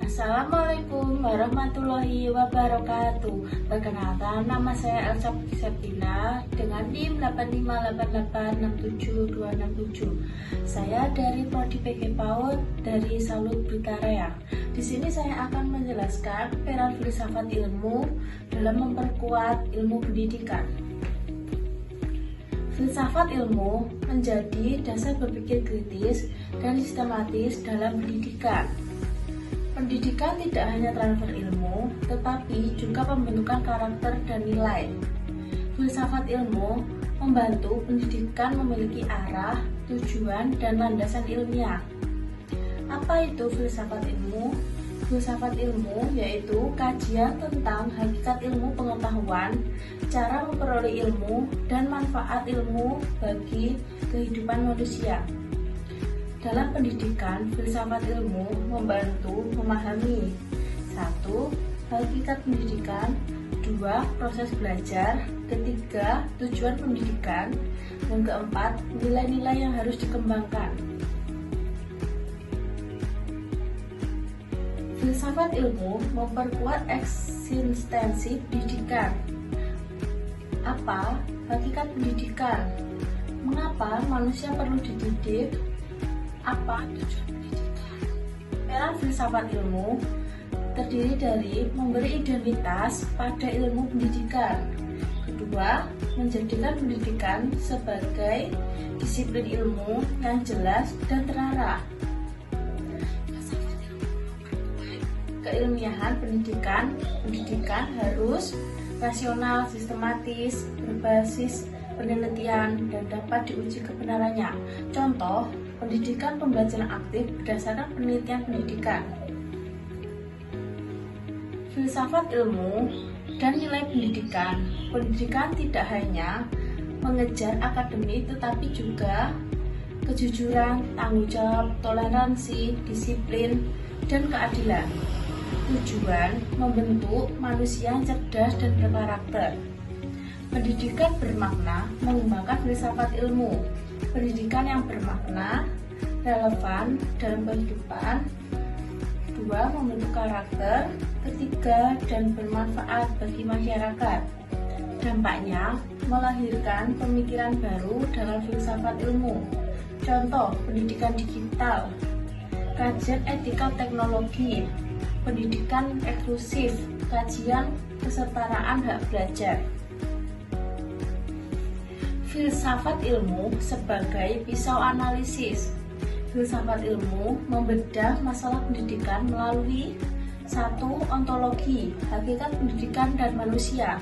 Assalamualaikum warahmatullahi wabarakatuh. Perkenalkan, nama saya Elsa Septina dengan NIM 858867267. Saya dari Prodi PG PAUD dari Salut Blitaraya. Di sini saya akan menjelaskan peran filsafat ilmu dalam memperkuat ilmu pendidikan. Filsafat ilmu menjadi dasar berpikir kritis dan sistematis dalam pendidikan. Pendidikan tidak hanya transfer ilmu, tetapi juga pembentukan karakter dan nilai. Filsafat ilmu membantu pendidikan memiliki arah, tujuan, dan landasan ilmiah. Apa itu filsafat ilmu? Filsafat ilmu yaitu kajian tentang hakikat ilmu pengetahuan, cara memperoleh ilmu, dan manfaat ilmu bagi kehidupan manusia. Dalam pendidikan, filsafat ilmu membantu memahami 1. Hakikat pendidikan, 2. Proses belajar, 3. Tujuan pendidikan, dan 4. Nilai-nilai yang harus dikembangkan. Filsafat ilmu memperkuat eksistensi pendidikan. Apa hakikat pendidikan? Mengapa manusia perlu dididik? Apa tujuan pendidikan? Peran filsafat ilmu terdiri dari memberi identitas pada ilmu pendidikan. Kedua, menjadikan pendidikan sebagai disiplin ilmu yang jelas dan terarah. Filsafat ilmu memperkuat keilmiahan pendidikan. Pendidikan harus rasional, sistematis, berbasis penelitian, dan dapat diuji kebenarannya. Contoh, pendidikan pembelajaran aktif berdasarkan penelitian pendidikan. Filsafat ilmu dan nilai pendidikan. Pendidikan tidak hanya mengejar akademik, tetapi juga kejujuran, tanggung jawab, toleransi, disiplin, dan keadilan. Tujuan membentuk manusia yang cerdas dan berkarakter. Pendidikan bermakna mengembangkan filsafat ilmu. Pendidikan yang bermakna, relevan dalam kehidupan. 2. Membentuk karakter. 3. Dan bermanfaat bagi masyarakat. Dampaknya melahirkan pemikiran baru dalam filsafat ilmu. Contoh, pendidikan digital, kajian etika teknologi, pendidikan eksklusif, kajian kesetaraan hak belajar. Filsafat ilmu sebagai pisau analisis. Filsafat ilmu membedah masalah pendidikan melalui 1. Ontologi, hakikat pendidikan dan manusia.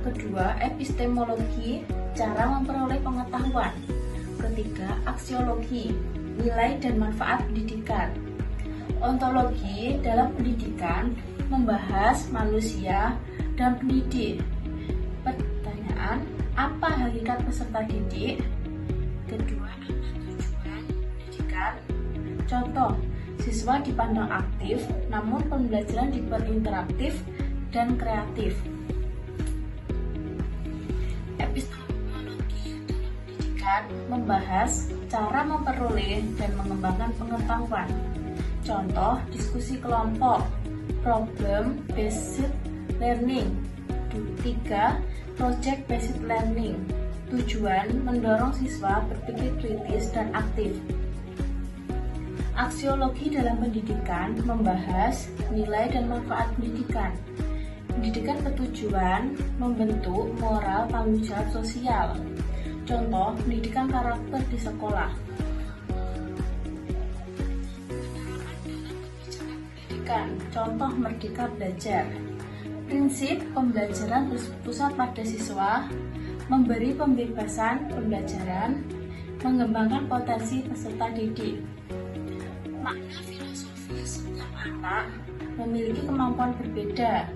2. Epistemologi, cara memperoleh pengetahuan. 3. Aksiologi, nilai dan manfaat pendidikan. Ontologi dalam pendidikan membahas manusia dan pendidik. Pertanyaan, apa hakikat peserta didik? Kedua, apa tujuan pendidikan? Contoh, siswa dipandang aktif, namun pembelajaran dibuat interaktif dan kreatif. Epistemologi dalam pendidikan membahas cara memperoleh dan mengembangkan pengetahuan. Contoh, diskusi kelompok, problem based learning. 3. Project based learning. Tujuan mendorong siswa berpikir kritis dan aktif. Aksiologi dalam pendidikan membahas nilai dan manfaat pendidikan. Pendidikan bertujuan membentuk moral tanggung jawab sosial. Contoh, pendidikan karakter di sekolah. Pendidikan, contoh Merdeka Belajar. Prinsip pembelajaran berpusat pada siswa, memberi pembebasan pembelajaran, mengembangkan potensi peserta didik. Makna filosofis setiap anak memiliki kemampuan berbeda.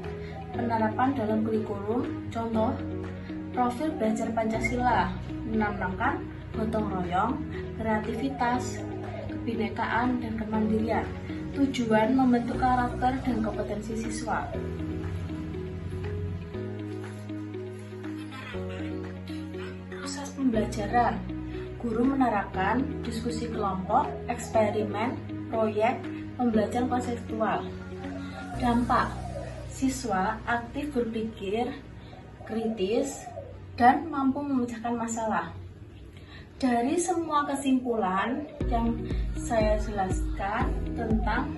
Penerapan dalam kurikulum, contoh profil belajar Pancasila, menanamkan gotong royong, kreativitas, kebinekaan, dan kemandirian. Tujuan membentuk karakter dan kompetensi siswa. Proses pembelajaran, guru menerapkan diskusi kelompok, eksperimen, proyek, pembelajaran konseptual. Dampak: siswa aktif berpikir kritis dan mampu memecahkan masalah. Dari semua kesimpulan yang saya jelaskan tentang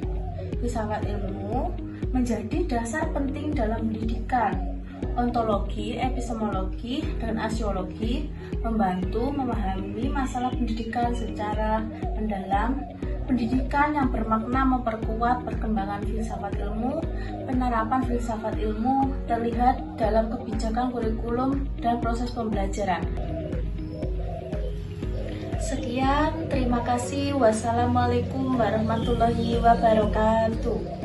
filsafat ilmu menjadi dasar penting dalam pendidikan. Ontologi, epistemologi, dan aksiologi membantu memahami masalah pendidikan secara mendalam. Pendidikan yang bermakna memperkuat perkembangan filsafat ilmu. Penerapan filsafat ilmu terlihat dalam kebijakan kurikulum dan proses pembelajaran. Sekian, terima kasih. Wassalamualaikum warahmatullahi wabarakatuh.